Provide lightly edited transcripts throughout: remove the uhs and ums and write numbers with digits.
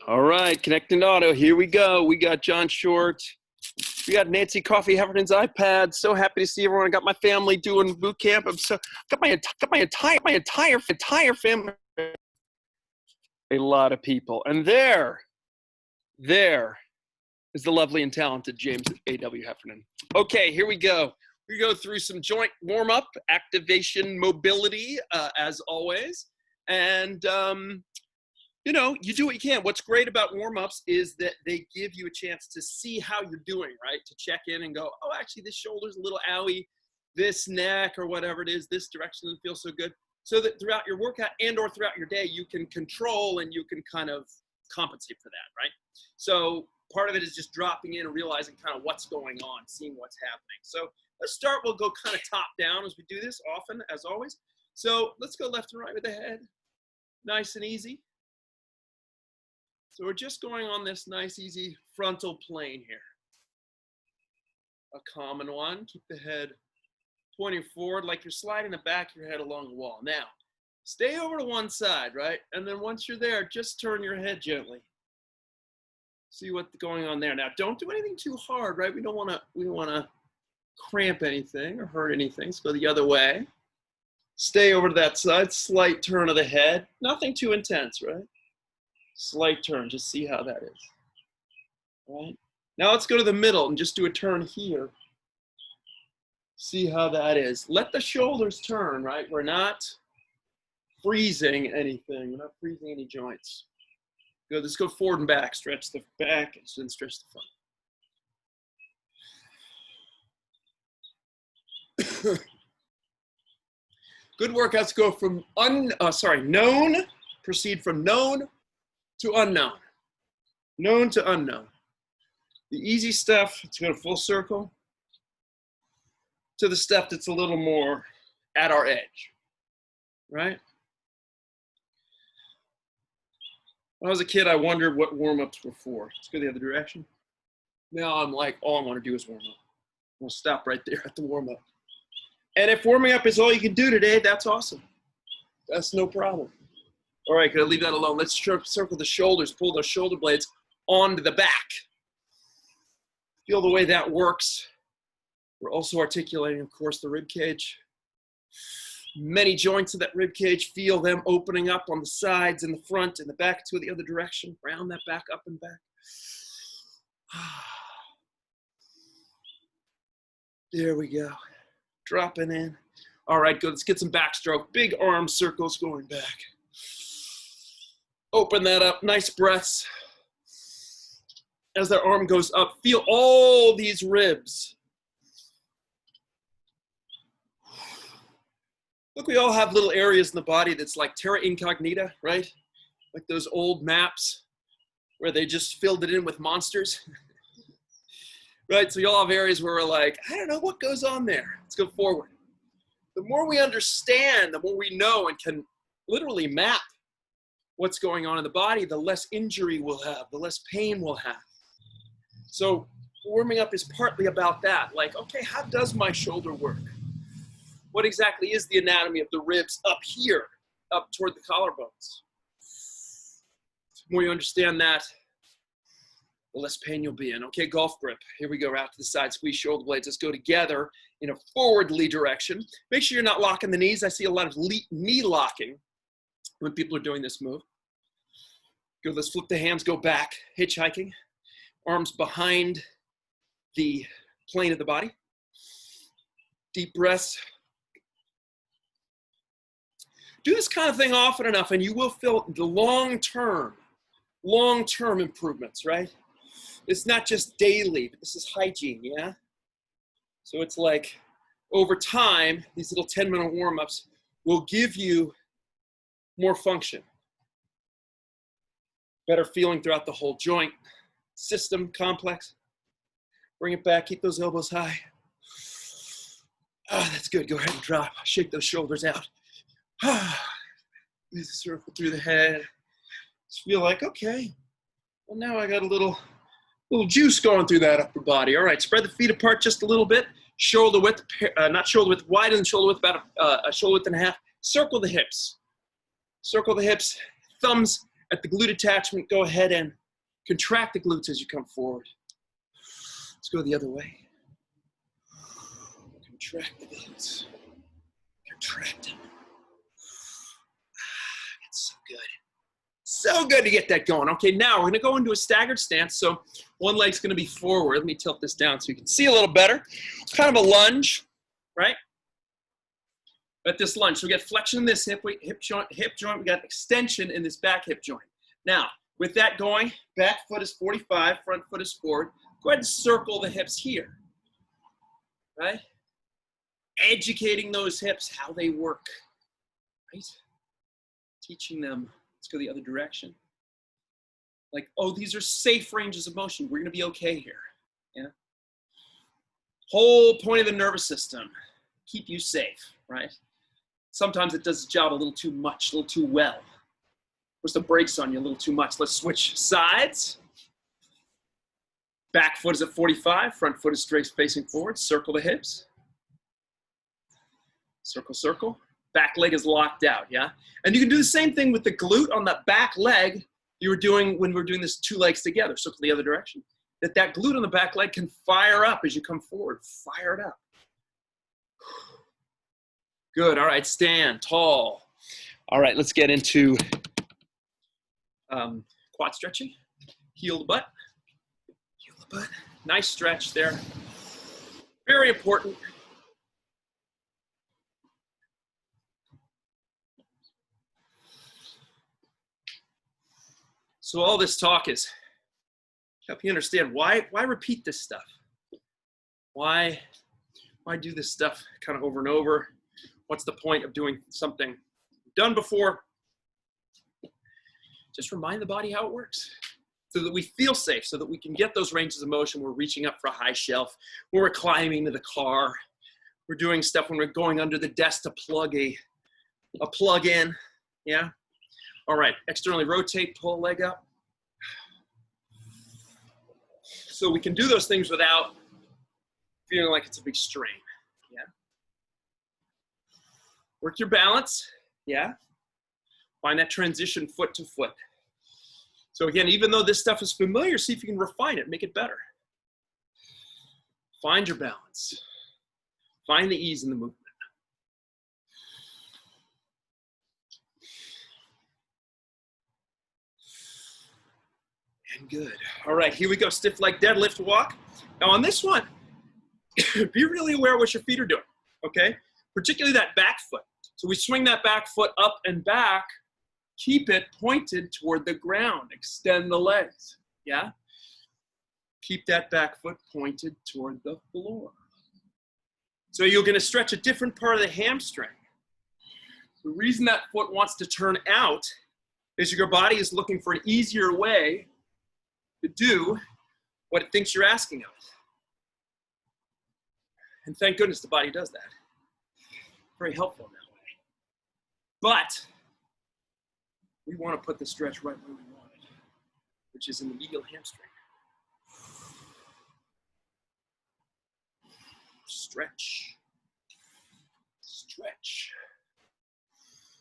All right, connecting to auto. Here we go. We got John Short. We got Nancy Coffee Heffernan's iPad. So happy to see everyone. I got my family doing boot camp. I'm so got my entire family. A lot of people, and there is the lovely and talented James A.W. Heffernan. Okay, here we go. We go through some joint warm-up, activation, mobility, as always, and you know, you do what you can. What's great about warm-ups is that they give you a chance to see how you're doing, right? To check in and go, oh, actually, this shoulder's a little owie, this neck or whatever it is, this direction doesn't feel so good. So that throughout your workout and or throughout your day, you can control and you can kind of compensate for that, right? So part of it is just dropping in and realizing kind of what's going on, seeing what's happening. So let's start. We'll go kind of top down as we do this often, as always. So let's go left and right with the head. Nice and easy. So we're just going on this nice, easy frontal plane here. A common one. Keep the head pointing forward like you're sliding the back of your head along the wall. Now, stay over to one side, right? And then once you're there, just turn your head gently. See what's going on there. Now, don't do anything too hard, right? We don't want to cramp anything or hurt anything. So go the other way. Stay over to that side. Slight turn of the head. Nothing too intense, right? Slight turn. Just see how that is. All right. Now let's go to the middle and just do a turn here. See how that is. Let the shoulders turn, right? We're not freezing anything. We're not freezing any joints. Good. Let's go forward and back. Stretch the back and then stretch the front. Good workouts go from known, proceed from known to unknown. Known to unknown. The easy stuff, let's go to full circle, to the stuff that's a little more at our edge, right? When I was a kid, I wondered what warm-ups were for. Let's go the other direction. Now I'm like, all I want to do is warm up. We'll stop right there at the warm-up. And if warming up is all you can do today, that's awesome. That's no problem. All right, gonna leave that alone. Let's circle the shoulders, pull those shoulder blades onto the back. Feel the way that works. We're also articulating, of course, the rib cage. Many joints of that rib cage, feel them opening up on the sides and the front and the back to the other direction. Round that back up and back. There we go. Dropping in. All right, good. Let's get some backstroke. Big arm circles going back. Open that up. Nice breaths. As that arm goes up, feel all these ribs. Look, we all have little areas in the body that's like terra incognita, right? Like those old maps where they just filled it in with monsters. Right, so you all have areas where we're like, I don't know what goes on there. Let's go forward. The more we understand, the more we know and can literally map what's going on in the body, the less injury we'll have, the less pain we'll have. So warming up is partly about that. Like, okay, how does my shoulder work? What exactly is the anatomy of the ribs up here, up toward the collarbones? The more you understand that, the less pain you'll be in. Okay, golf grip. Here we go, out to the side, squeeze shoulder blades. Let's go together in a forwardly direction. Make sure you're not locking the knees. I see a lot of knee locking when people are doing this move. Good, let's flip the hands, go back, hitchhiking. Arms behind the plane of the body. Deep breaths. Do this kind of thing often enough and you will feel the long-term improvements, right? It's not just daily, but this is hygiene, yeah? So it's like over time, these little 10-minute warm-ups will give you more function. Better feeling throughout the whole joint, system, complex. Bring it back, keep those elbows high. Ah, that's good, go ahead and drop. Shake those shoulders out. Circle through the head. Just feel like, okay, well now I got a little juice going through that upper body. All right, spread the feet apart just a little bit. Shoulder width, not shoulder width, widen the shoulder width, about a shoulder width and a half. Circle the hips. Circle the hips, thumbs at the glute attachment. Go ahead and contract the glutes as you come forward. Let's go the other way. Contract the glutes. Contract them. It's so good. So good to get that going. Okay, now we're going to go into a staggered stance. So one leg's going to be forward. Let me tilt this down so you can see a little better. It's kind of a lunge, right? At this lunge. So we got flexion in this hip joint. We got extension in this back hip joint. Now, with that going, back foot is 45, front foot is forward. Go ahead and circle the hips here, right? Educating those hips, how they work, right? Teaching them. Let's go the other direction. Like, oh, these are safe ranges of motion. We're going to be okay here. Yeah. Whole point of the nervous system, keep you safe, right? Sometimes it does the job a little too much, a little too well. Puts the brakes on you a little too much. Let's switch sides. Back foot is at 45. Front foot is straight facing forward. Circle the hips. Circle, circle. Back leg is locked out, yeah? And you can do the same thing with the glute on the back leg you were doing when we were doing this two legs together. Circle the other direction. That glute on the back leg can fire up as you come forward. Fire it up. Good, all right, stand tall. All right, let's get into quad stretching. Heel the butt. Heel the butt. Nice stretch there. Very important. So all this talk is help you understand why repeat this stuff? Why do this stuff kind of over and over? What's the point of doing something done before? Just remind the body how it works so that we feel safe, so that we can get those ranges of motion. We're reaching up for a high shelf, when we're climbing to the car, we're doing stuff when we're going under the desk to plug a plug in, yeah? All right, externally rotate, pull a leg up. So we can do those things without feeling like it's a big strain, yeah? Work your balance, yeah? Find that transition foot to foot. So again, even though this stuff is familiar, see if you can refine it, make it better. Find your balance. Find the ease in the movement. And good. All right, here we go. Stiff leg deadlift walk. Now on this one, be really aware of what your feet are doing, okay? Particularly that back foot. So we swing that back foot up and back, keep it pointed toward the ground. Extend the legs, yeah? Keep that back foot pointed toward the floor. So you're gonna stretch a different part of the hamstring. The reason that foot wants to turn out is your body is looking for an easier way to do what it thinks you're asking of it. And thank goodness the body does that. Very helpful in that way. But we want to put the stretch right where we want it, which is in the medial hamstring. Stretch. Stretch.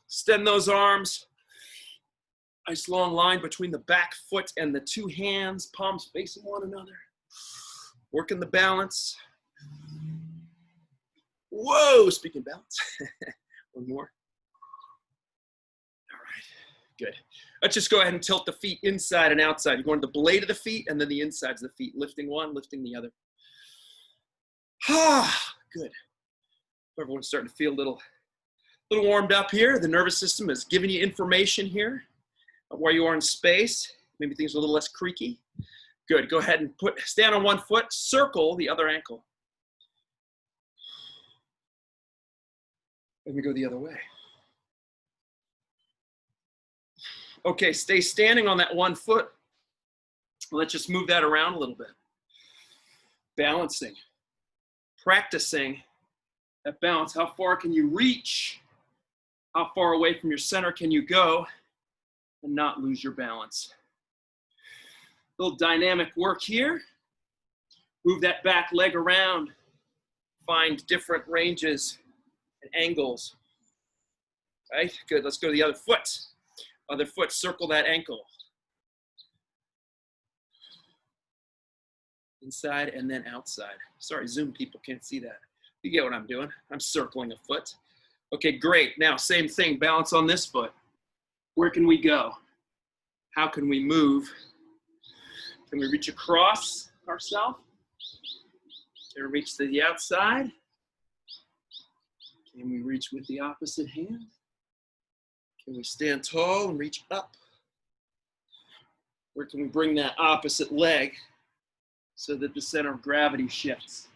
Extend those arms. Nice long line between the back foot and the two hands, palms facing one another. Working the balance. Whoa, speaking of balance. One more. All right, good. Let's just go ahead and tilt the feet inside and outside. You're going to the blade of the feet and then the insides of the feet, lifting one, lifting the other. Ah, good. Everyone's starting to feel a little warmed up here. The nervous system is giving you information here of where you are in space. Maybe things are a little less creaky. Good, go ahead and stand on one foot, circle the other ankle. Let me go the other way. Okay, stay standing on that one foot. Let's just move that around a little bit. Balancing, practicing that balance. How far can you reach? How far away from your center can you go and not lose your balance? A little dynamic work here. Move that back leg around. Find different ranges and angles. Right, good, let's go to the other foot. Other foot, circle that ankle. Inside and then outside. Sorry, Zoom people can't see that. You get what I'm doing. I'm circling a foot. Okay, great. Now, same thing, balance on this foot. Where can we go? How can we move? Can we reach across ourselves? Can we reach to the outside? Can we reach with the opposite hand? Can we stand tall and reach up? Where can we bring that opposite leg so that the center of gravity shifts?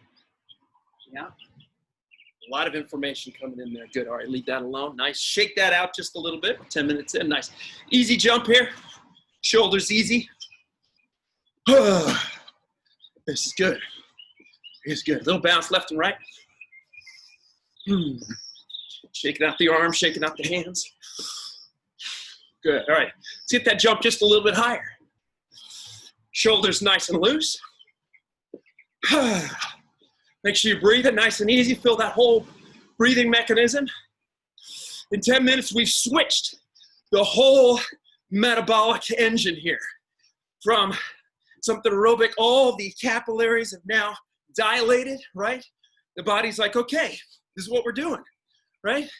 Yeah? A lot of information coming in there. Good. All right, leave that alone. Nice. Shake that out just a little bit. 10 minutes in. Nice. Easy jump here. Shoulders easy. This is good. It's good. A little bounce left and right. Shaking out the arms, shaking out the hands. Good. All right. Let's get that jump just a little bit higher. Shoulders nice and loose. Make sure you breathe it nice and easy. Feel that whole breathing mechanism. In 10 minutes, we've switched the whole metabolic engine here. From something aerobic, all the capillaries have now dilated, right? The body's like, okay, this is what we're doing, right?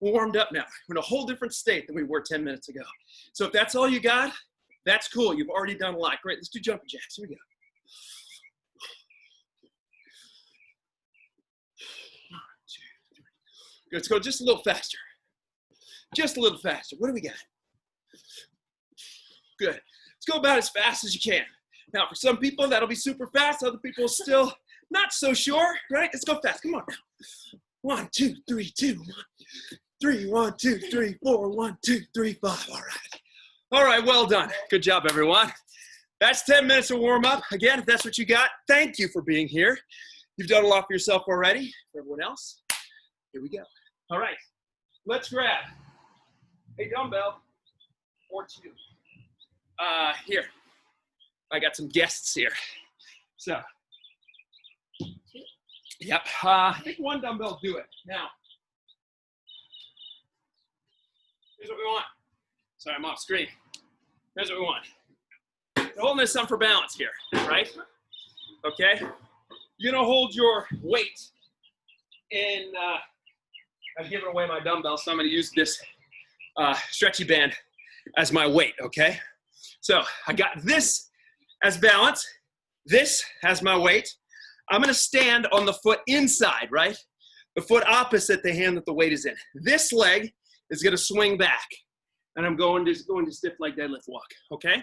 We're warmed up now. We're in a whole different state than we were 10 minutes ago. So if that's all you got, that's cool. You've already done a lot. Great, let's do jumping jacks. Here we go. Good, let's go just a little faster. Just a little faster. What do we got? Good. Let's go about as fast as you can. Now, for some people, that'll be super fast. Other people still not so sure, right? Let's go fast. Come on now. 1, 2, 3, 2, 1, 3, 1, 2, 3, 4, 1, 2, 3, 5. All right. All right, well done. Good job, everyone. That's 10 minutes of warm up. Again, if that's what you got, thank you for being here. You've done a lot for yourself already. For everyone else, here we go. All right, let's grab a dumbbell or two. Here, I got some guests here. So, yep, I think one dumbbell will do it. Now, here's what we want. Sorry, I'm off screen. Here's what we want. You're holding this on for balance here, right? Okay? You're gonna hold your weight in, I've given away my dumbbell, so I'm gonna use this stretchy band as my weight, okay? So I got this as balance, this as my weight. I'm gonna stand on the foot inside, right? The foot opposite the hand that the weight is in. This leg is gonna swing back, and I'm going to stiff leg deadlift walk, okay?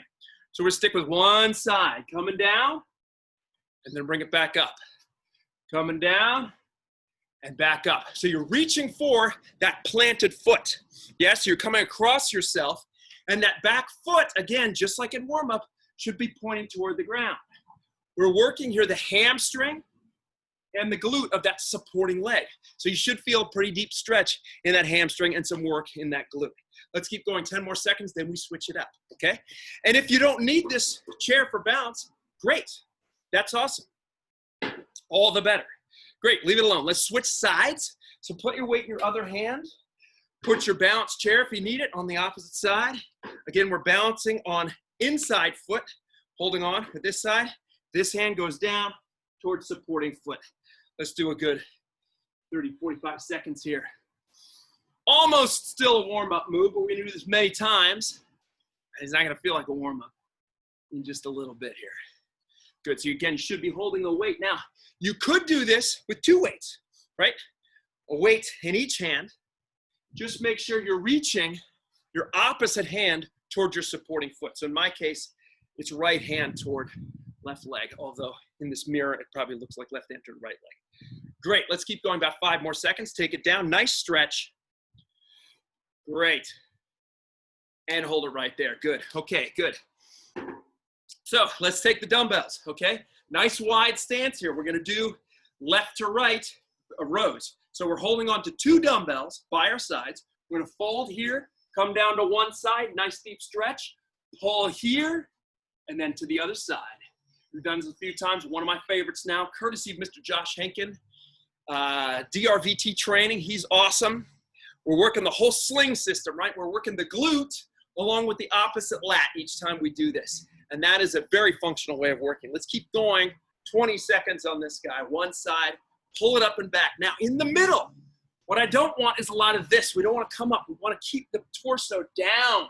So we're gonna stick with one side, coming down, and then bring it back up. Coming down, and back up. So you're reaching for that planted foot. Yes, you're coming across yourself, and that back foot, again, just like in warm-up, should be pointing toward the ground. We're working here the hamstring and the glute of that supporting leg. So you should feel a pretty deep stretch in that hamstring and some work in that glute. Let's keep going 10 more seconds, then we switch it up, okay? And if you don't need this chair for balance, great. That's awesome. All the better. Great, leave it alone. Let's switch sides. So put your weight in your other hand. Put your balance chair, if you need it, on the opposite side. Again, we're balancing on inside foot, holding on with this side. This hand goes down towards supporting foot. Let's do a good 30, 45 seconds here. Almost still a warm-up move, but we're gonna do this many times. It's not gonna feel like a warm-up in just a little bit here. Good, so again, you should be holding the weight. Now, you could do this with two weights, right? A weight in each hand. Just make sure you're reaching your opposite hand toward your supporting foot. So in my case, it's right hand toward left leg, although in this mirror, it probably looks like left hand toward right leg. Great, let's keep going about 5 more seconds. Take it down, nice stretch. Great, and hold it right there, good. Okay, good. So let's take the dumbbells, okay? Nice wide stance here. We're gonna do left to right rows. So we're holding on to 2 dumbbells by our sides. We're gonna fold here, come down to one side, nice deep stretch, pull here, and then to the other side. We've done this a few times. One of my favorites now, courtesy of Mr. Josh Henkin, DRVT training. He's awesome. We're working the whole sling system, right? We're working the glute along with the opposite lat each time we do this. And that is a very functional way of working. Let's keep going. 20 seconds on this guy. One side, pull it up and back. Now in the middle, what I don't want is a lot of this. We don't want to come up. We want to keep the torso down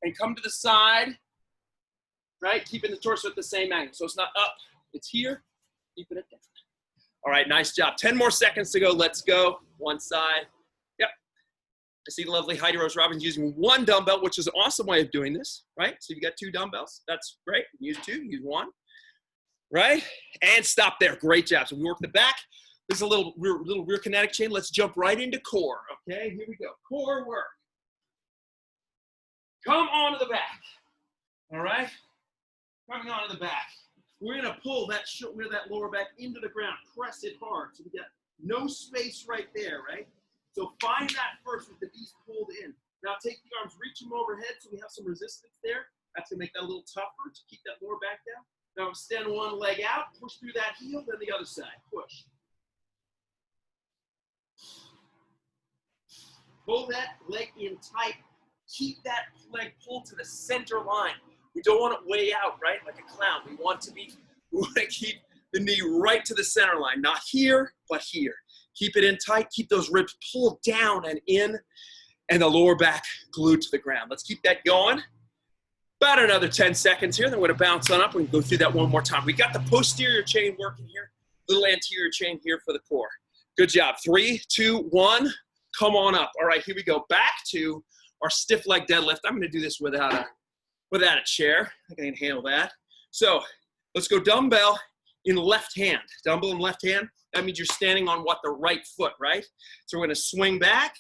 and come to the side, right? Keeping the torso at the same angle. So it's not up, it's here, keeping it down. All right, nice job. 10 more seconds to go. Let's go. One side. Yep. I see the lovely Heidi Rose Robbins using one dumbbell, which is an awesome way of doing this, right? So you've got 2 dumbbells. That's great. Use 2, use 1, right? And stop there. Great job. So we work the back. There's a little rear kinetic chain. Let's jump right into core, okay? Here we go. Core work. Come on to the back, all right? Coming on to the back. We're gonna pull that lower back into the ground. Press it hard. So we got no space right there, right? So find that first with the knees pulled in. Now take the arms, reach them overhead so we have some resistance there. That's gonna make that a little tougher to keep that lower back down. Now extend one leg out, push through that heel, then the other side, push. Pull that leg in tight. Keep that leg pulled to the center line. We don't want it way out, right? Like a clown. We want to keep the knee right to the center line. Not here, but here. Keep it in tight. Keep those ribs pulled down and in, and the lower back glued to the ground. Let's keep that going. About another 10 seconds here. Then we're going to bounce on up. We can go through that one more time. We got the posterior chain working here. Little anterior chain here for the core. Good job. 3, 2, 1. Come on up. All right, here we go. Back to our stiff leg deadlift. I'm going to do this without a chair. I can handle that. So let's go dumbbell in left hand. Dumbbell in left hand. That means you're standing on what? The right foot, right? So we're going to swing back,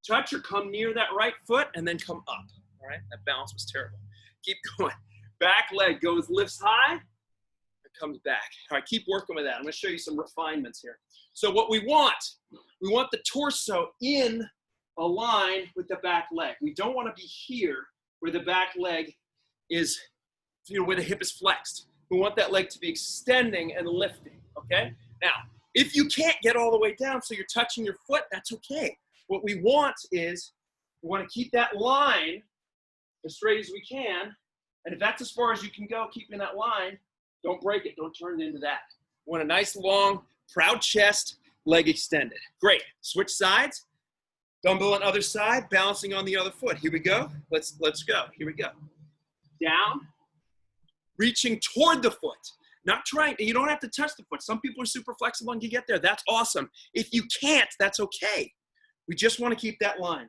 touch or come near that right foot, and then come up. All right, that balance was terrible. Keep going. Back leg lifts high, and comes back. All right, keep working with that. I'm going to show you some refinements here. So what we want the torso in a line with the back leg. We don't want to be here where the back leg is, where the hip is flexed. We want that leg to be extending and lifting, okay? Now, if you can't get all the way down so you're touching your foot, that's okay. What we want is, we want to keep that line as straight as we can, and if that's as far as you can go, keeping that line, don't break it, don't turn it into that. We want a nice, long, proud chest, leg extended. Great, switch sides. Dumbbell on other side, balancing on the other foot. Here we go. Let's go. Here we go. Down, reaching toward the foot. Not trying, you don't have to touch the foot. Some people are super flexible and can get there. That's awesome. If you can't, that's okay. We just want to keep that line.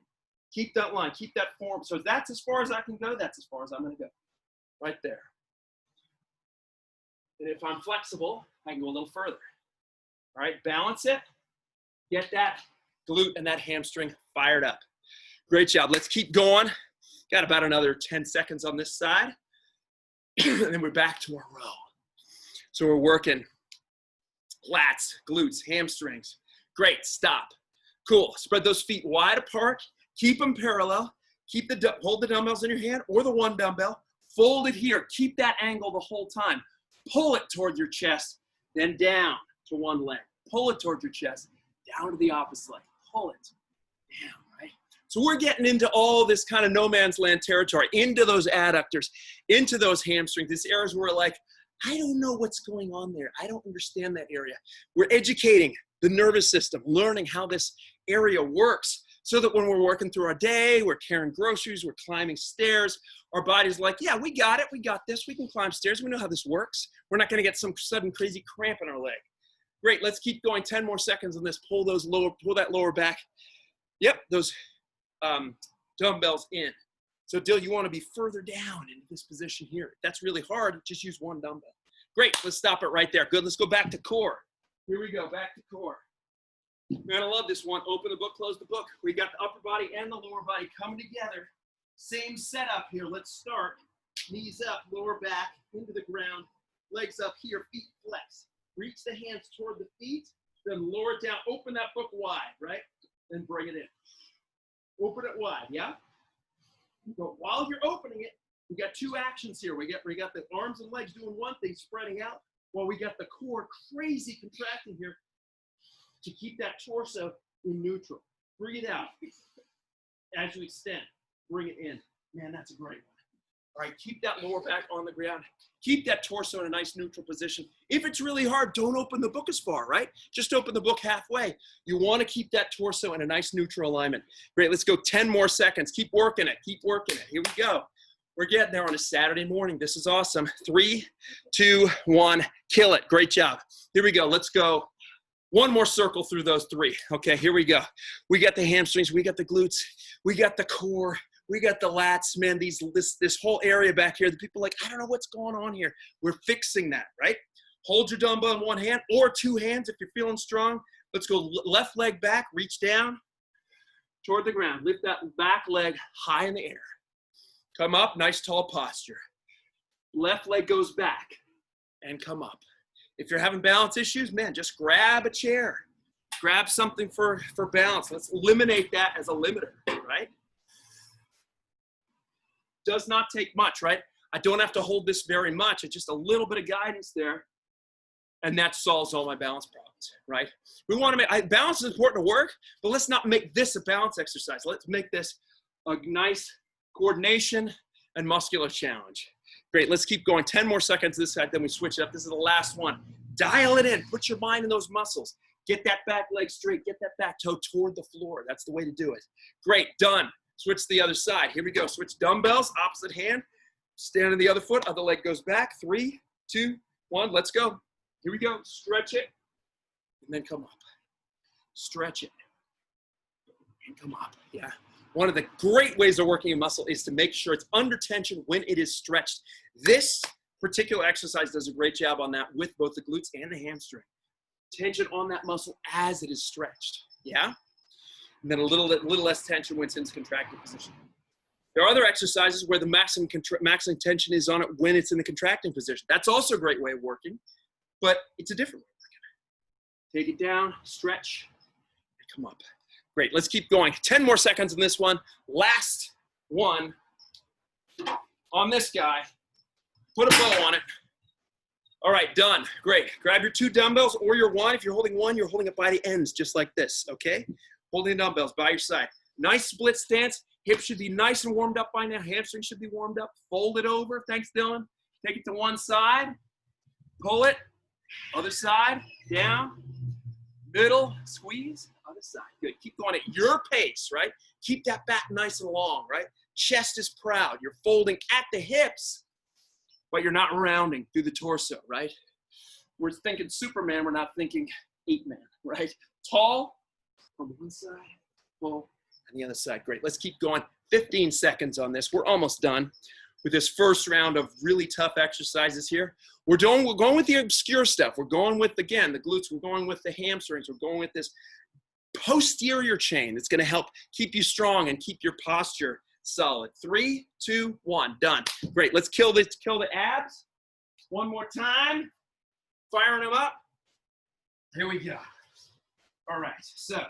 Keep that line, keep that form. So that's as far as I can go. That's as far as I'm going to go. Right there. And if I'm flexible, I can go a little further. All right, balance it. Get that glute and that hamstring fired up. Great job. Let's keep going. Got about another 10 seconds on this side. And then we're back to our row. So we're working lats, glutes, hamstrings. Great, stop. Cool, spread those feet wide apart. Keep them parallel. Hold the dumbbells in your hand or the one dumbbell. Fold it here. Keep that angle the whole time. Pull it toward your chest, then down to one leg. Pull it toward your chest, down to the opposite leg. Pull it down, right? So we're getting into all this kind of no man's land territory, into those adductors, into those hamstrings, these areas where we're like, I don't know what's going on there. I don't understand that area. We're educating the nervous system, learning how this area works so that when we're working through our day, we're carrying groceries, we're climbing stairs, our body's like, yeah, we got it. We got this. We can climb stairs. We know how this works. We're not going to get some sudden crazy cramp in our leg. Great. Let's keep going. 10 more seconds on this. Pull that lower back. Yep. Those dumbbells in. So Dill, you want to be further down into this position here. If that's really hard, just use one dumbbell. Great. Let's stop it right there. Good. Let's go back to core. Here we go. Back to core. You're going to love this one. Open the book, close the book. We got the upper body and the lower body coming together. Same setup here. Let's start. Knees up, lower back, into the ground. Legs up here, feet flex. Reach the hands toward the feet, then lower it down. Open that book wide, right? Then bring it in. Open it wide, yeah? But while you're opening it, we got two actions here. We got the arms and legs doing one thing, spreading out, while we got the core crazy contracting here to keep that torso in neutral. Breathe out as you extend. bring it in. Man, that's a great one. All right, keep that lower back on the ground. Keep that torso in a nice neutral position. If it's really hard, don't open the book as far, right? Just open the book halfway. You want to keep that torso in a nice neutral alignment. Great, let's go 10 more seconds. Keep working it, keep working it. Here we go. We're getting there on a Saturday morning. This is awesome. 3, 2, 1, kill it. Great job. Here we go, let's go. One more circle through those 3. Okay, here we go. We got the hamstrings, we got the glutes, we got the core, we got the lats, man, this whole area back here. The people are like, I don't know what's going on here. We're fixing that, right? Hold your dumbbell in one hand or 2 hands if you're feeling strong. Let's go left leg back, reach down toward the ground. Lift that back leg high in the air. Come up, nice tall posture. Left leg goes back and come up. If you're having balance issues, man, just grab a chair. Grab something for balance. Let's eliminate that as a limiter, right? Does not take much, right? I don't have to hold this very much. It's just a little bit of guidance there, and that solves all my balance problems, right? We want to make, balance is important to work, but let's not make this a balance exercise. Let's make this a nice coordination and muscular challenge. Great, let's keep going. 10 more seconds this side, then we switch it up. This is the last one. Dial it in, put your mind in those muscles. Get that back leg straight, get that back toe toward the floor. That's the way to do it. Great, done. Switch to the other side. Here we go. Switch dumbbells, opposite hand. Stand on the other foot. Other leg goes back. 3, 2, 1. Let's go. Here we go. Stretch it. And then come up. Stretch it. And come up. Yeah. One of the great ways of working a muscle is to make sure it's under tension when it is stretched. This particular exercise does a great job on that with both the glutes and the hamstring. Tension on that muscle as it is stretched. Yeah? And then a little less tension when it's in contracted position. There are other exercises where the maximum tension is on it when it's in the contracting position. That's also a great way of working, but it's a different way of working. Take it down, stretch, and come up. Great, let's keep going. 10 more seconds in this one. Last one on this guy. Put a bow on it. All right, done. Great. Grab your 2 dumbbells or your 1. If you're holding 1, you're holding it by the ends, just like this, okay? Holding dumbbells by your side. Nice split stance. Hips should be nice and warmed up by now. Hamstrings should be warmed up. Fold it over. Thanks, Dylan. Take it to one side. Pull it. Other side. Down. Middle. Squeeze. Other side. Good. Keep going at your pace, right? Keep that back nice and long, right? Chest is proud. You're folding at the hips, but you're not rounding through the torso, right? We're thinking Superman. We're not thinking 8-man, right? Tall. On one side, full, and the other side. Great. Let's keep going. 15 seconds on this. We're almost done with this first round of really tough exercises here. We're going with the obscure stuff. We're going with, again, the glutes. We're going with the hamstrings. We're going with this posterior chain that's going to help keep you strong and keep your posture solid. 3, 2, 1. Done. Great. Let's kill the abs. One more time. Firing them up. Here we go. All right. So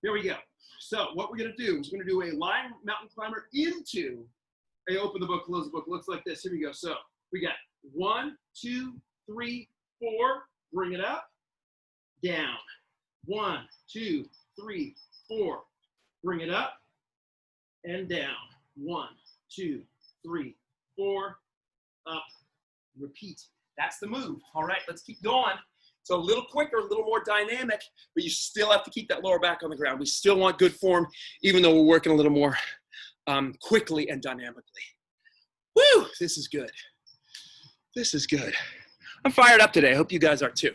here we go. So what we're going to do is we're going to do a lying mountain climber into a open the book, close the book. Looks like this. Here we go. So we got 1, 2, 3, 4. Bring it up. Down. 1, 2, 3, 4. Bring it up. And down. 1, 2, 3, 4. Up. Repeat. That's the move. All right. Let's keep going. So a little quicker, a little more dynamic, but you still have to keep that lower back on the ground. We still want good form, even though we're working a little more quickly and dynamically. Woo, this is good. This is good. I'm fired up today. I hope you guys are too.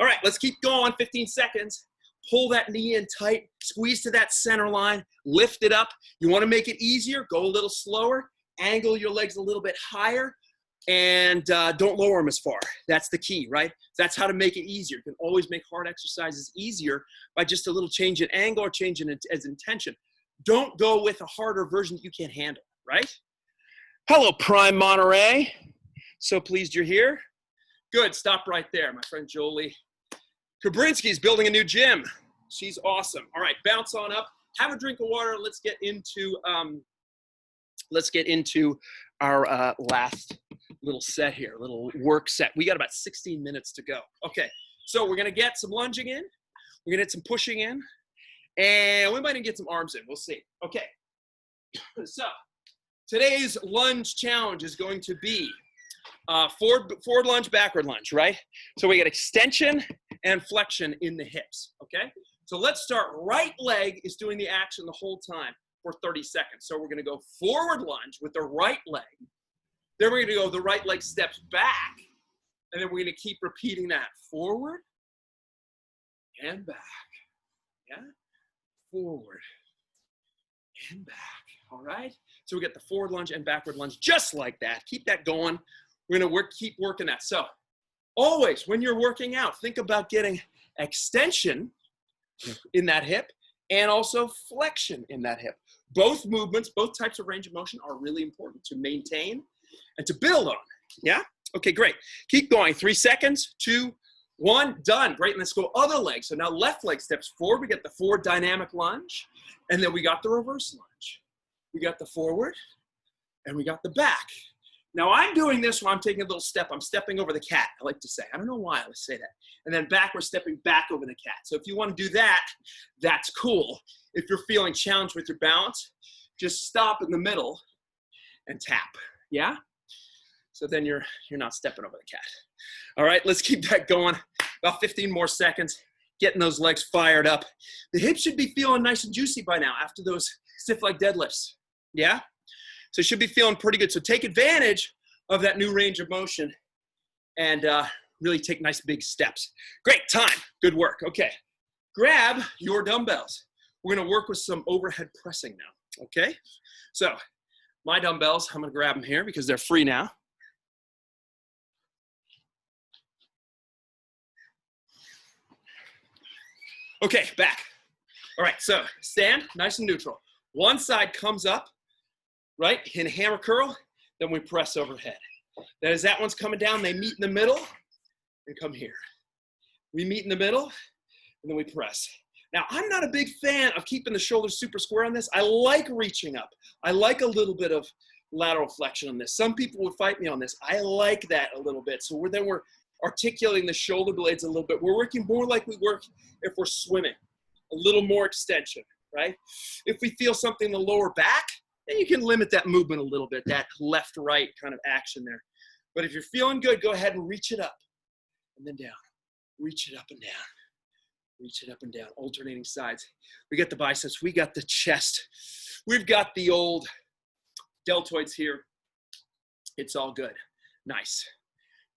All right, let's keep going. 15 seconds. Pull that knee in tight. Squeeze to that center line. Lift it up. You want to make it easier. Go a little slower. Angle your legs a little bit higher. And don't lower them as far. That's the key, right? That's how to make it easier. You can always make hard exercises easier by just a little change in angle or change in as intention. Don't go with a harder version that you can't handle, right? Hello, Prime Monterey. So pleased you're here. Good, stop right there. My friend Jolie Kabrinsky's building a new gym. She's awesome. All right, bounce on up. Have a drink of water. Let's get into our last little set here, little work set. We got about 16 minutes to go. Okay, so we're gonna get some lunging in, we're gonna get some pushing in, and we might even get some arms in, we'll see. Okay, So today's lunge challenge is going to be forward lunge, backward lunge, right? So we get extension and flexion in the hips, okay? So let's start. Right leg is doing the action the whole time for 30 seconds. So we're gonna go forward lunge with the right leg. Then we're gonna go, the right leg steps back, and then we're gonna keep repeating that. Forward and back, yeah? Forward and back, all right? So we get the forward lunge and backward lunge just like that. Keep that going. We're gonna keep working that. So always, when you're working out, think about getting extension in that hip and also flexion in that hip. Both movements, both types of range of motion are really important to maintain and to build on, yeah? Okay, great. Keep going. 3 seconds, 2, 1, done. Great, and let's go other leg. So now left leg steps forward. We get the forward dynamic lunge, and then we got the reverse lunge. We got the forward, and we got the back. Now I'm doing this while I'm taking a little step. I'm stepping over the cat, I like to say. I don't know why I would say that. And then back, we're stepping back over the cat. So if you want to do that, that's cool. If you're feeling challenged with your balance, just stop in the middle and tap, yeah? So then you're not stepping over the cat. All right, let's keep that going. About 15 more seconds, getting those legs fired up. The hips should be feeling nice and juicy by now after those stiff leg deadlifts, yeah? So you should be feeling pretty good. So take advantage of that new range of motion and really take nice big steps. Great, time, good work. Okay, grab your dumbbells. We're gonna work with some overhead pressing now, okay? So my dumbbells, I'm gonna grab them here because they're free now. Okay, back. All right, so stand, nice and neutral. One side comes up, right, in hammer curl, then we press overhead. Then as that one's coming down, they meet in the middle and come here. We meet in the middle, and then we press. Now, I'm not a big fan of keeping the shoulders super square on this. I like reaching up. I like a little bit of lateral flexion on this. Some people would fight me on this. I like that a little bit. So then we're articulating the shoulder blades a little bit. We're working more like we work if we're swimming. A little more extension, right? If we feel something in the lower back, then you can limit that movement a little bit, that left-right kind of action there. But if you're feeling good, go ahead and reach it up and then down. Reach it up and down. Reach it up and down, alternating sides. We got the biceps, we got the chest. We've got the old deltoids here. It's all good. Nice.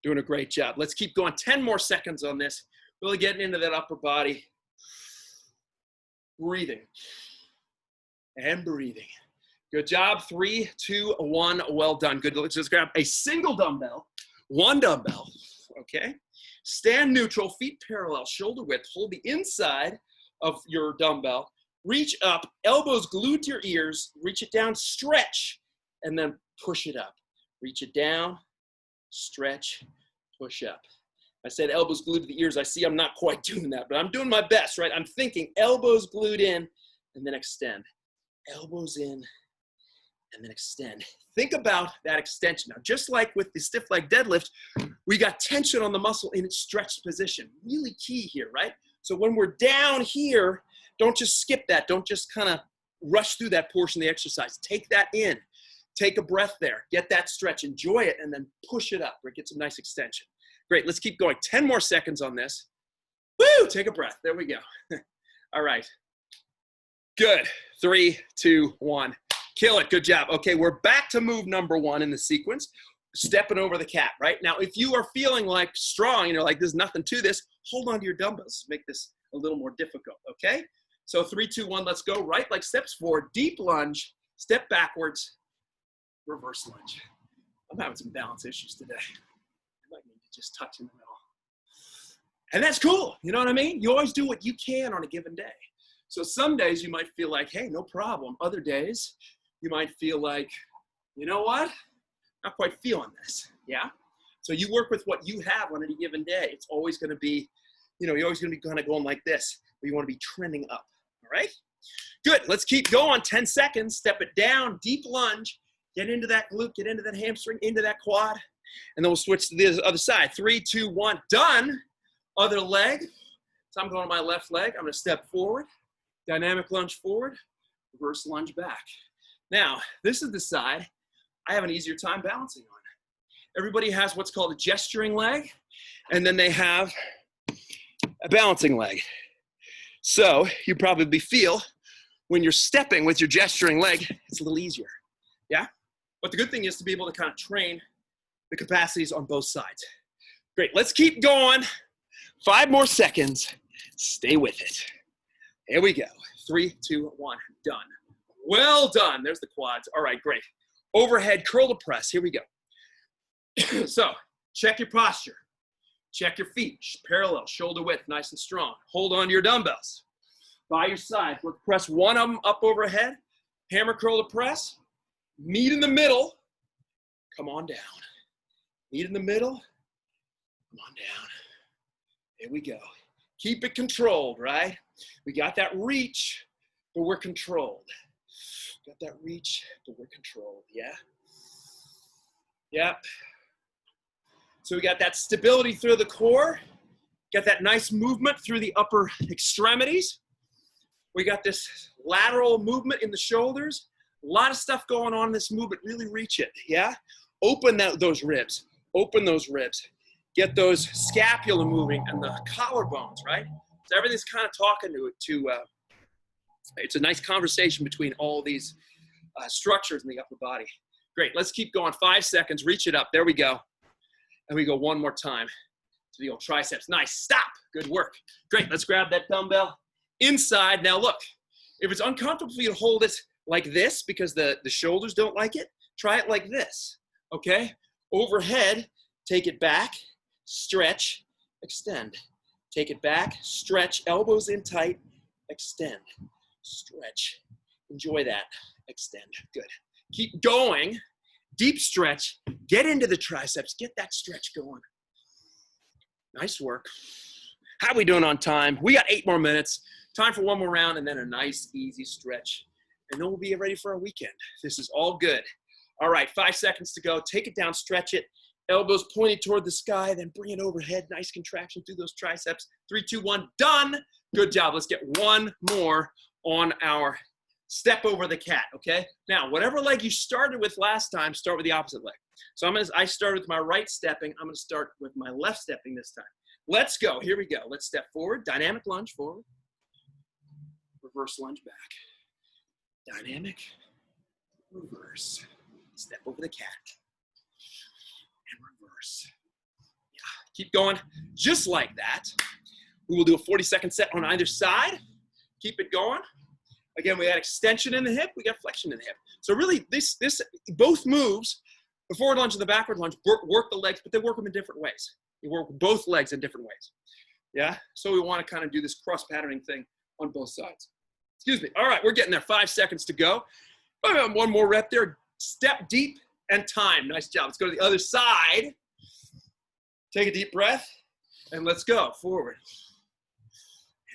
Doing a great job. Let's keep going. 10 more seconds on this. Really getting into that upper body. Breathing. And breathing. Good job. 3, 2, 1. Well done. Good. Let's just grab a single dumbbell. One dumbbell. Okay. Stand neutral, feet parallel, shoulder width. Hold the inside of your dumbbell. Reach up, elbows glued to your ears. Reach it down, stretch, and then push it up. Reach it down, stretch, push up. I said elbows glued to the ears. I see I'm not quite doing that, but I'm doing my best, right? I'm thinking elbows glued in and then extend. Elbows in and then extend. Think about that extension. Now, just like with the stiff leg deadlift, we got tension on the muscle in its stretched position. Really key here, right? So when we're down here, don't just skip that. Don't just kind of rush through that portion of the exercise. Take that in. Take a breath there. Get that stretch. Enjoy it, and then push it up or get some nice extension. Great. Let's keep going. 10 more seconds on this. Woo! Take a breath. There we go. All right. Good. 3, 2, 1. Kill it. Good job. Okay, we're back to move number 1 in the sequence, stepping over the cat, right? Now, if you are feeling like strong, you know, like there's nothing to this, hold on to your dumbbells. Make this a little more difficult, okay? So 3, 2, 1, let's go. Right leg steps forward, deep lunge, step backwards, reverse lunge. I'm having some balance issues today. I might need to just touch in the middle. And that's cool, you know what I mean? You always do what you can on a given day. So some days you might feel like, hey, no problem. Other days, you might feel like, you know what? Not quite feeling this, yeah? So you work with what you have on any given day. It's always gonna be, you know, you're always gonna be kind of going like this, but you wanna be trending up, all right? Good, let's keep going, 10 seconds, step it down, deep lunge, get into that glute, get into that hamstring, into that quad, and then we'll switch to the other side. 3, 2, 1, done. Other leg, so I'm going on my left leg, I'm gonna step forward, dynamic lunge forward, reverse lunge back. Now, this is the side I have an easier time balancing on. Everybody has what's called a gesturing leg, and then they have a balancing leg. So you probably feel when you're stepping with your gesturing leg, it's a little easier, yeah? But the good thing is to be able to kind of train the capacities on both sides. Great, let's keep going. 5 more seconds, stay with it. Here we go, 3, 2, 1, done. Well done, there's the quads. All right, great. Overhead curl to press, here we go. So, check your posture. Check your feet, parallel, shoulder width, nice and strong. Hold on to your dumbbells. By your side, let's press one of them up overhead. Hammer curl to press. Meet in the middle. Come on down. Meet in the middle. Come on down. There we go. Keep it controlled, right? We got that reach, but we're controlled. Got that reach, but we're controlled, yeah? Yep. So we got that stability through the core, got that nice movement through the upper extremities. We got this lateral movement in the shoulders. A lot of stuff going on in this movement. Really reach it, yeah? Open those ribs. Open those ribs. Get those scapula moving and the collarbones, right? So everything's kind of talking to it's a nice conversation between all these structures in the upper body. Great, let's keep going. 5 seconds, reach it up. There we go. And we go one more time to the old triceps. Nice, stop, good work. Great, let's grab that dumbbell inside. Now look, if it's uncomfortable for you to hold it like this because the shoulders don't like it, try it like this, okay? Overhead, take it back, stretch, extend. Take it back, stretch, elbows in tight, extend, stretch. Enjoy that, extend, good. Keep going. Deep stretch, get into the triceps, get that stretch going. Nice work. How are we doing on time? We got 8 more minutes. Time for one more round and then a nice, easy stretch. And then we'll be ready for our weekend. This is all good. All right, 5 seconds to go. Take it down, stretch it. Elbows pointed toward the sky, then bring it overhead. Nice contraction through those triceps. 3, 2, 1, done. Good job. Let's get one more on our step over the cat, okay? Now, whatever leg you started with last time, start with the opposite leg. So I started with my right stepping. I'm gonna start with my left stepping this time. Let's go, here we go. Let's step forward, dynamic lunge forward. Reverse lunge back. Dynamic, reverse. Step over the cat. And reverse. Yeah, keep going, just like that. We will do a 40-second set on either side. Keep it going. Again, we got extension in the hip, we got flexion in the hip. So really, both moves, the forward lunge and the backward lunge, work the legs, but they work them in different ways. You work both legs in different ways. Yeah? So we want to kind of do this cross-patterning thing on both sides. Excuse me. All right, we're getting there. 5 seconds to go. One more rep there. Step deep and time. Nice job. Let's go to the other side. Take a deep breath, and let's go. Forward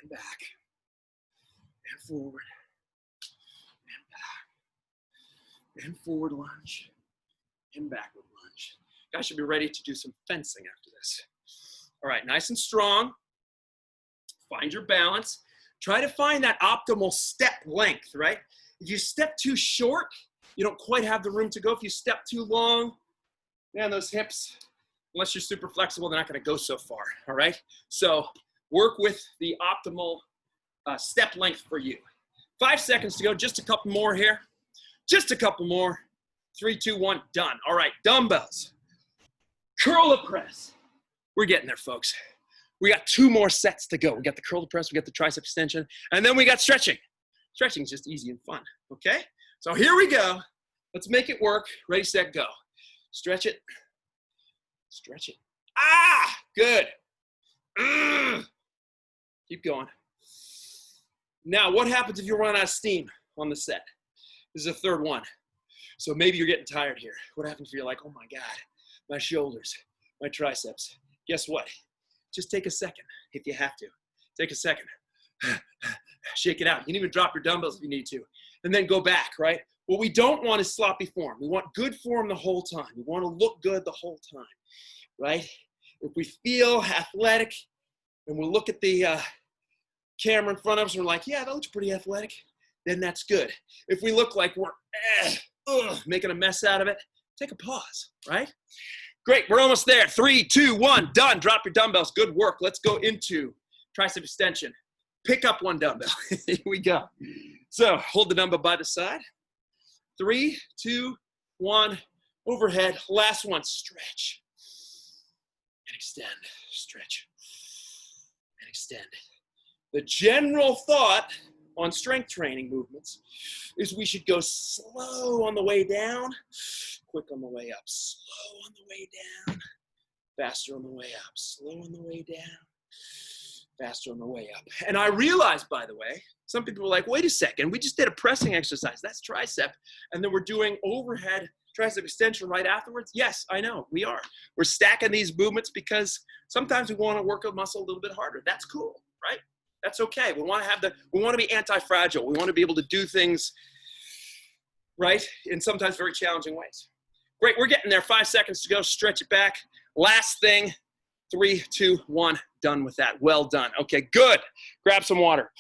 and back and forward. And forward lunge, and backward lunge. You guys should be ready to do some fencing after this. All right, nice and strong. Find your balance. Try to find that optimal step length, right? If you step too short, you don't quite have the room to go. If you step too long, man, those hips, unless you're super flexible, they're not gonna go so far, all right? So work with the optimal step length for you. 5 seconds to go, just a couple more here. Just a couple more. 3, 2, 1, done. All right, dumbbells. Curl to press. We're getting there, folks. We got 2 more sets to go. We got the curl to press, we got the tricep extension, and then we got stretching. Stretching is just easy and fun, okay? So here we go. Let's make it work. Ready, set, go. Stretch it. Stretch it. Ah, good. Keep going. Now, what happens if you run out of steam on the set? This is a third one. So maybe you're getting tired here. What happens if you're like, oh my God, my shoulders, my triceps? Guess what? Just take a second if you have to. Take a second. Shake it out. You can even drop your dumbbells if you need to. And then go back, right? What we don't want is sloppy form. We want good form the whole time. We want to look good the whole time, right? If we feel athletic and we look at the camera in front of us and we're like, yeah, that looks pretty athletic. then that's good. If we look like we're making a mess out of it, take a pause, right? Great, we're almost there. 3, 2, 1, done. Drop your dumbbells, good work. Let's go into tricep extension. Pick up one dumbbell. Here we go. So hold the dumbbell by the side. 3, 2, 1, overhead. Last one, stretch and extend, stretch and extend. The general thought on strength training movements is we should go slow on the way down, quick on the way up, slow on the way down, faster on the way up, slow on the way down, faster on the way up. And I realized, by the way, some people were like, wait a second, we just did a pressing exercise, that's tricep, and then we're doing overhead tricep extension right afterwards. Yes, I know, we are. We're stacking these movements because sometimes we want to work a muscle a little bit harder. That's cool, right? That's okay. We want to be anti-fragile. We want to be able to do things, right, in sometimes very challenging ways. Great, we're getting there. 5 seconds to go. Stretch it back. Last thing, 3, 2, 1. Done with that. Well done. Okay, good. Grab some water.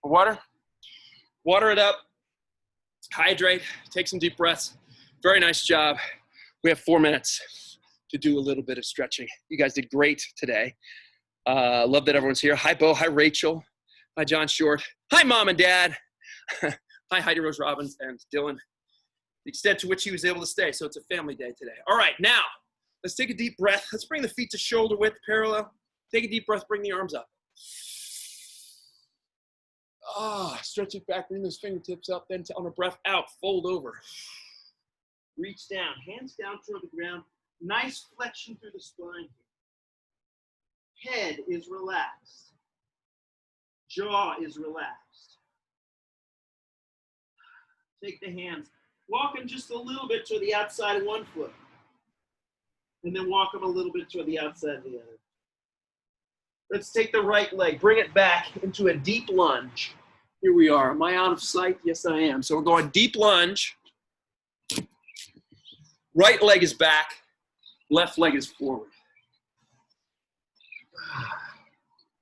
Water it up. Hydrate. Take some deep breaths. Very nice job. We have 4 minutes to do a little bit of stretching. You guys did great today. Love that everyone's here. Hi, Bo. Hi, Rachel. Hi, John Short. Hi, Mom and Dad. Hi, Heidi Rose Robbins and Dylan. The extent to which he was able to stay. So it's a family day today. All right, now, let's take a deep breath. Let's bring the feet to shoulder width, parallel. Take a deep breath. Bring the arms up. Stretch it back. Bring those fingertips up. Then on a breath out, fold over. Reach down. Hands down toward the ground. Nice flexion through the spine. Head is relaxed. Jaw is relaxed. Take the hands. Walk them just a little bit to the outside of one foot. And then walk them a little bit to the outside of the other. Let's take the right leg. Bring it back into a deep lunge. Here we are. Am I out of sight? Yes, I am. So we're going deep lunge. Right leg is back. Left leg is forward.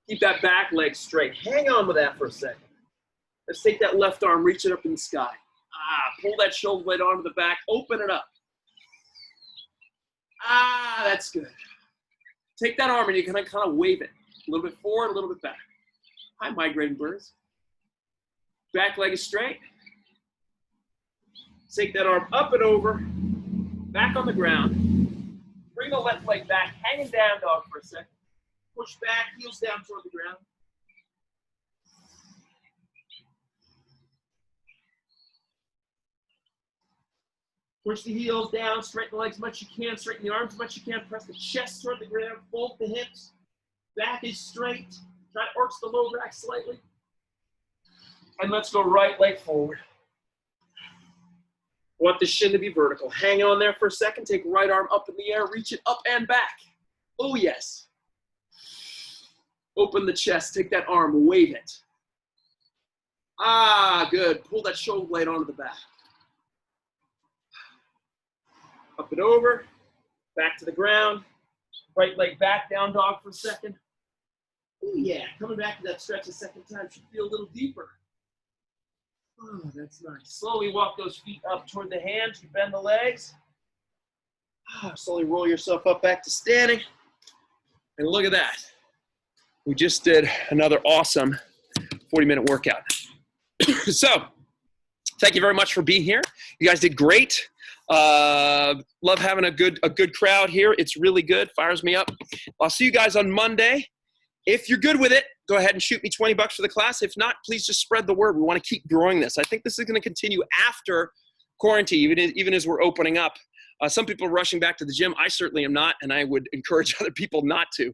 Keep that back leg straight. Hang on with that for a second. Let's take that left arm, reach it up in the sky. Pull that shoulder blade onto the back, open it up. That's good. Take that arm and you're gonna kind of wave it. A little bit forward, a little bit back. Hi, migrating birds. Back leg is straight. Take that arm up and over, back on the ground. Bring the left leg back, hanging down dog for a second. Push back, heels down toward the ground. Push the heels down, straighten the legs as much as you can, straighten the arms as much as you can, press the chest toward the ground, fold the hips, back is straight, try to arch the low back slightly. And let's go right leg forward. Want the shin to be vertical. Hang on there for a second, take right arm up in the air, reach it up and back. Oh yes. Open the chest, take that arm, wave it. Good. Pull that shoulder blade onto the back. Up and over, back to the ground. Right leg back, down dog for a second. Oh yeah, coming back to that stretch a second time should feel a little deeper. Oh, that's nice. Slowly walk those feet up toward the hands, you bend the legs. Slowly roll yourself up back to standing. And look at that. We just did another awesome 40-minute workout. So, thank you very much for being here. You guys did great. Love having a good crowd here. It's really good. Fires me up. I'll see you guys on Monday. If you're good with it, go ahead and shoot me $20 for the class. If not, please just spread the word. We want to keep growing this. I think this is going to continue after quarantine, even as we're opening up. Some people are rushing back to the gym. I certainly am not, and I would encourage other people not to.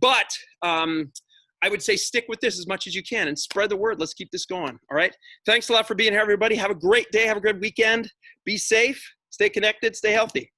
But I would say stick with this as much as you can and spread the word. Let's keep this going, all right? Thanks a lot for being here, everybody. Have a great day. Have a great weekend. Be safe. Stay connected. Stay healthy.